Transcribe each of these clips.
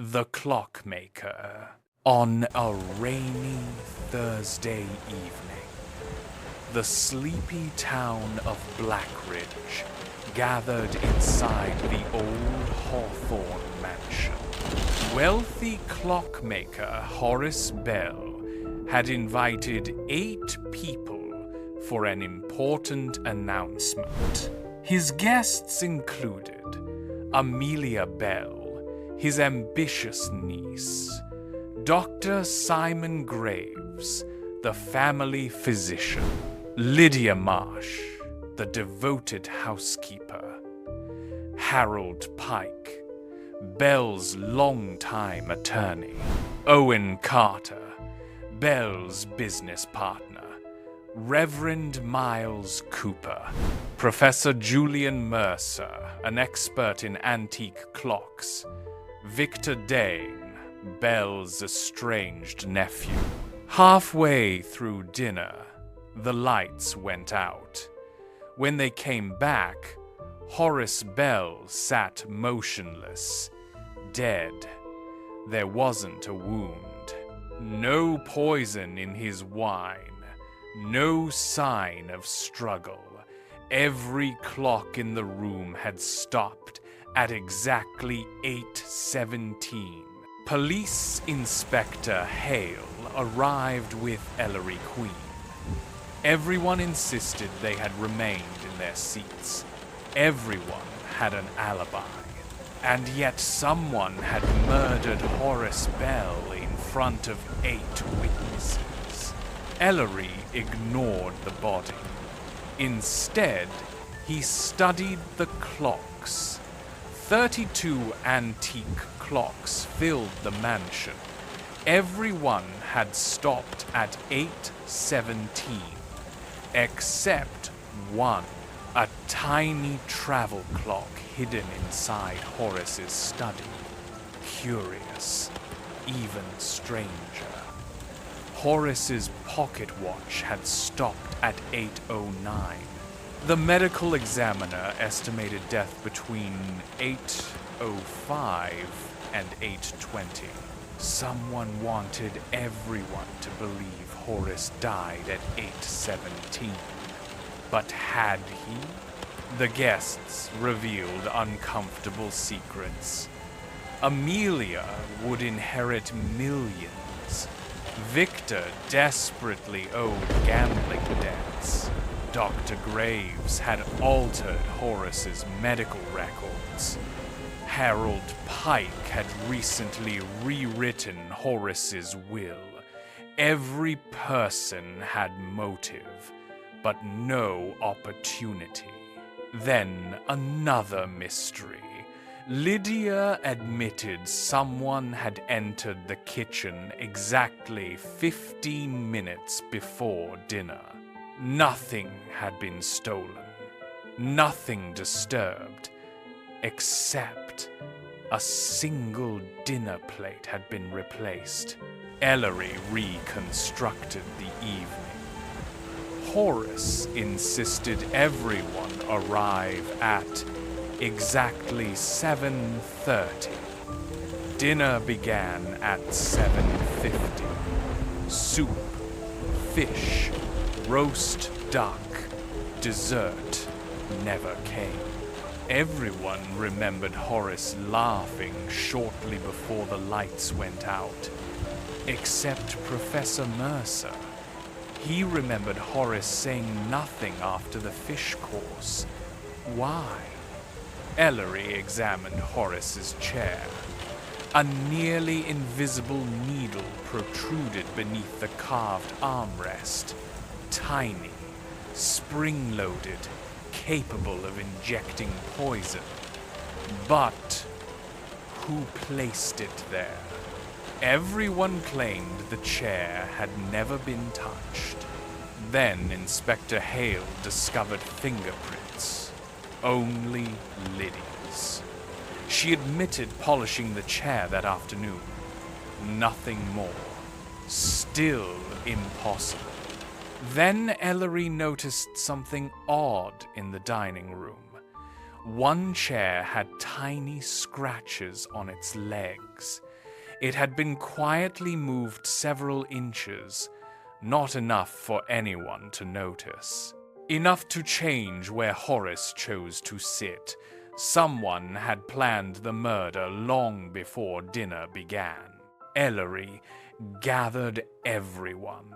The Clockmaker. On a rainy Thursday evening, the sleepy town of Blackridge gathered inside the old Hawthorne mansion. Wealthy clockmaker Horace Bell had invited 8 people for an important announcement. His guests included Amelia Bell, his ambitious niece, Dr. Simon Graves, the family physician, Lydia Marsh, the devoted housekeeper, Harold Pike, Bell's longtime attorney, Owen Carter, Bell's business partner, Reverend Miles Cooper, Professor Julian Mercer, an expert in antique clocks, Victor Dane, Bell's estranged nephew. Halfway through dinner, the lights went out. When they came back, Horace Bell sat motionless, dead. There wasn't a wound, no poison in his wine, no sign of struggle. Every clock in the room had stopped at exactly 8:17. Police Inspector Hale arrived with Ellery Queen. Everyone insisted they had remained in their seats. Everyone had an alibi. And yet someone had murdered Horace Bell in front of 8 witnesses. Ellery ignored the body. Instead, he studied the clocks. 32 antique clocks filled the mansion. Every one had stopped at 8:17, except one, a tiny travel clock hidden inside Horace's study. Curious, even stranger. Horace's pocket watch had stopped at 8:09. The medical examiner estimated death between 8:05 and 8:20. Someone wanted everyone to believe Horace died at 8:17. But had he? The guests revealed uncomfortable secrets. Amelia would inherit millions. Victor desperately owed gambling debts. Dr. Graves had altered Horace's medical records. Harold Pike had recently rewritten Horace's will. Every person had motive, but no opportunity. Then another mystery. Lydia admitted someone had entered the kitchen exactly 15 minutes before dinner. Nothing had been stolen, nothing disturbed, except a single dinner plate had been replaced. Ellery reconstructed the evening. Horace insisted everyone arrive at exactly 7:30. Dinner began at 7:50. Soup, fish, roast duck, dessert never came. Everyone remembered Horace laughing shortly before the lights went out, except Professor Mercer. He remembered Horace saying nothing after the fish course. Why? Ellery examined Horace's chair. A nearly invisible needle protruded beneath the carved armrest. Tiny, spring-loaded, capable of injecting poison. But who placed it there? Everyone claimed the chair had never been touched. Then Inspector Hale discovered fingerprints. Only Lydia's. She admitted polishing the chair that afternoon. Nothing more. Still impossible. Then Ellery noticed something odd in the dining room. One chair had tiny scratches on its legs. It had been quietly moved several inches, not enough for anyone to notice. Enough to change where Horace chose to sit. Someone had planned the murder long before dinner began. Ellery gathered everyone.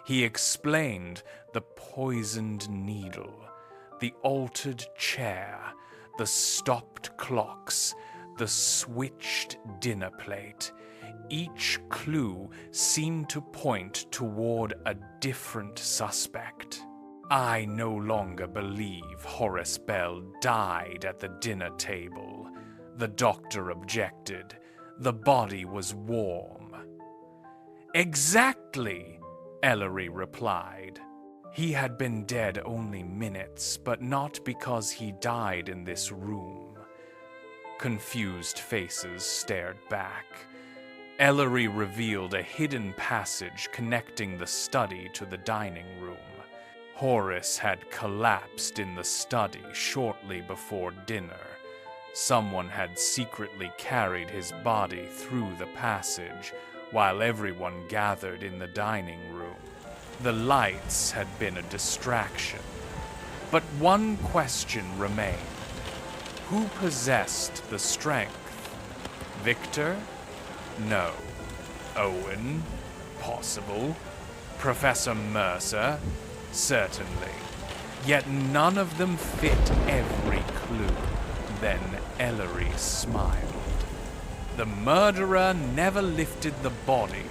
He explained the poisoned needle, the altered chair, the stopped clocks, the switched dinner plate. Each clue seemed to point toward a different suspect. I no longer believe Horace Bell died at the dinner table, the doctor objected. The body was warm. Exactly, Ellery replied. He had been dead only minutes, but not because he died in this room. Confused faces stared back. Ellery revealed a hidden passage connecting the study to the dining room. Horace had collapsed in the study shortly before dinner. Someone had secretly carried his body through the passage while everyone gathered in the dining room. The lights had been a distraction. But one question remained. Who possessed the strength? Victor? No. Owen? Possible. Professor Mercer? Certainly. Yet none of them fit every clue. Then Ellery smiled. The murderer never lifted the body.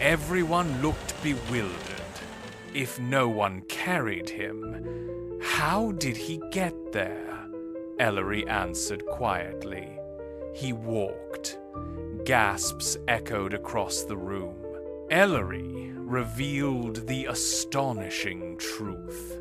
Everyone looked bewildered. If no one carried him, how did he get there? Ellery answered quietly. He walked. Gasps echoed across the room. Ellery revealed the astonishing truth.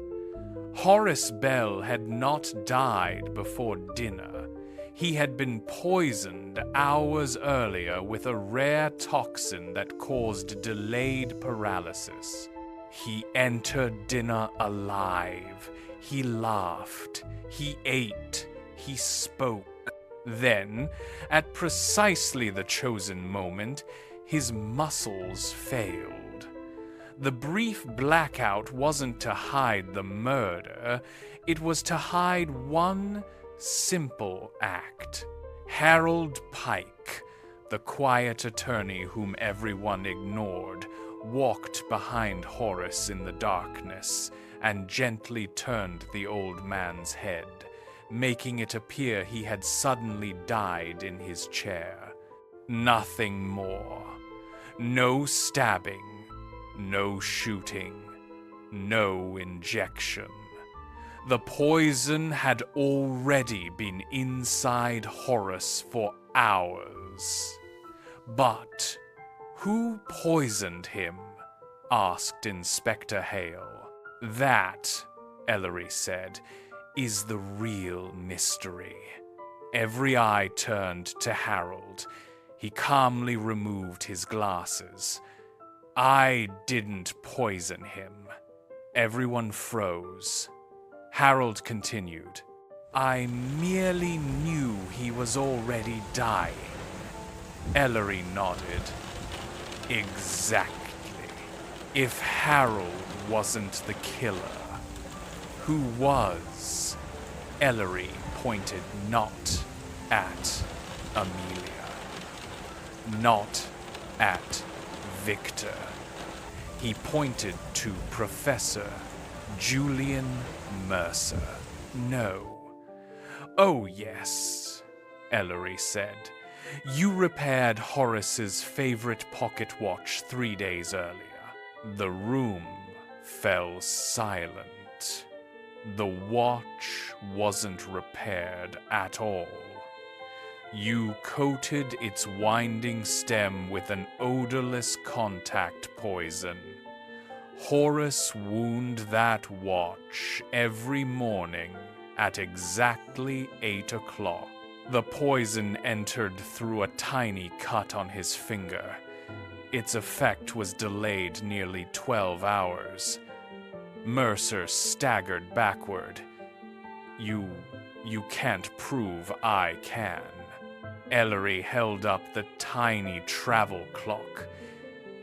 Horace Bell had not died before dinner. He had been poisoned hours earlier with a rare toxin that caused delayed paralysis. He entered dinner alive. He laughed. He ate. He spoke. Then, at precisely the chosen moment, his muscles failed. The brief blackout wasn't to hide the murder, it was to hide one simple act. Harold Pike, the quiet attorney whom everyone ignored, walked behind Horace in the darkness and gently turned the old man's head, making it appear he had suddenly died in his chair. Nothing more. No stabbing. No shooting. No injection. The poison had already been inside Horace for hours. But who poisoned him? Asked Inspector Hale. That, Ellery said, is the real mystery. Every eye turned to Harold. He calmly removed his glasses. I didn't poison him. Everyone froze. Harold continued. I merely knew he was already dying. Ellery nodded. Exactly. If Harold wasn't the killer, who was? Ellery pointed not at Amelia, not at Victor. He pointed to Professor Julian Mercer. No. Oh, yes, Ellery said. You repaired Horace's favorite pocket watch 3 days earlier. The room fell silent. The watch wasn't repaired at all. You coated its winding stem with an odorless contact poison. Horace wound that watch every morning at exactly 8 o'clock. The poison entered through a tiny cut on his finger. Its effect was delayed nearly 12 hours. Mercer staggered backward. You can't prove I can. Ellery held up the tiny travel clock.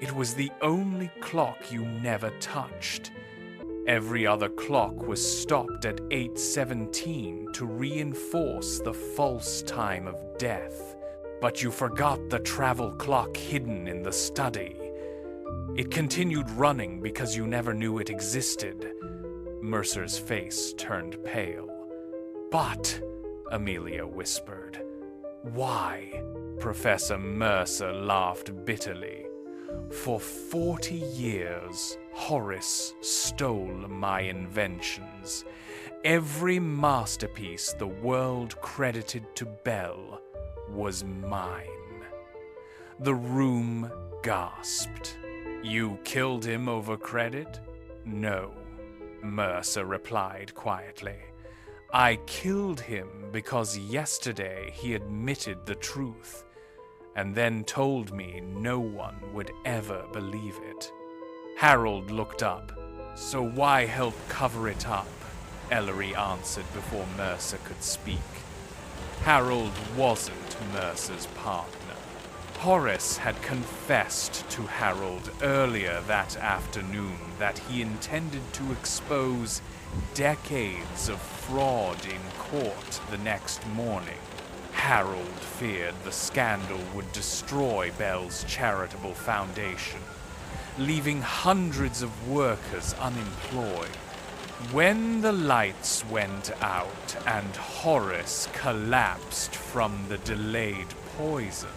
It was the only clock you never touched. Every other clock was stopped at 8:17 to reinforce the false time of death. But you forgot the travel clock hidden in the study. It continued running because you never knew it existed. Mercer's face turned pale. But, Amelia whispered. Why? Professor Mercer laughed bitterly. For 40 years, Horace stole my inventions. Every masterpiece the world credited to Bell was mine. The room gasped. You killed him over credit? No, Mercer replied quietly. I killed him because yesterday he admitted the truth, and then told me no one would ever believe it. Harold looked up. So why help cover it up? Ellery answered before Mercer could speak. Harold wasn't Mercer's partner. Horace had confessed to Harold earlier that afternoon that he intended to expose decades of fraud in court the next morning. Harold feared the scandal would destroy Bell's charitable foundation, leaving hundreds of workers unemployed. When the lights went out and Horace collapsed from the delayed poison,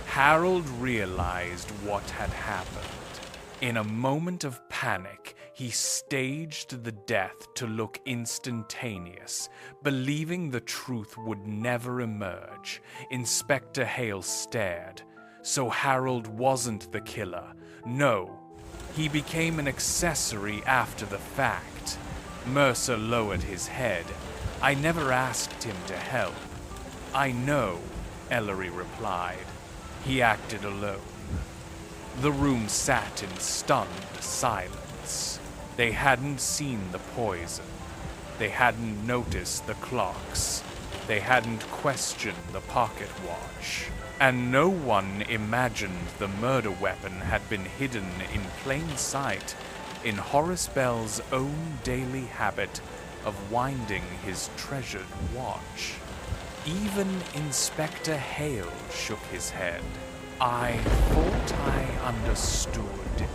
Harold realized what had happened. In a moment of panic, he staged the death to look instantaneous, believing the truth would never emerge. Inspector Hale stared. So Harold wasn't the killer. No, he became an accessory after the fact. Mercer lowered his head. I never asked him to help. I know, Ellery replied. He acted alone. The room sat in stunned silence. They hadn't seen the poison. They hadn't noticed the clocks. They hadn't questioned the pocket watch. And no one imagined the murder weapon had been hidden in plain sight in Horace Bell's own daily habit of winding his treasured watch. Even Inspector Hale shook his head. I thought I understood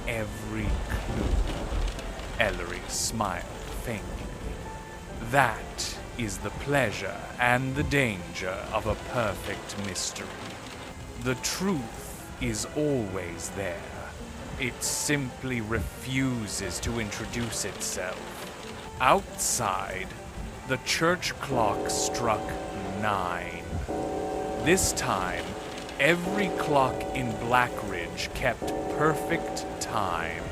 every clue. Ellery smiled faintly. That is the pleasure and the danger of a perfect mystery. The truth is always there. It simply refuses to introduce itself. Outside, the church clock struck 9. This time, every clock in Blackridge kept perfect time.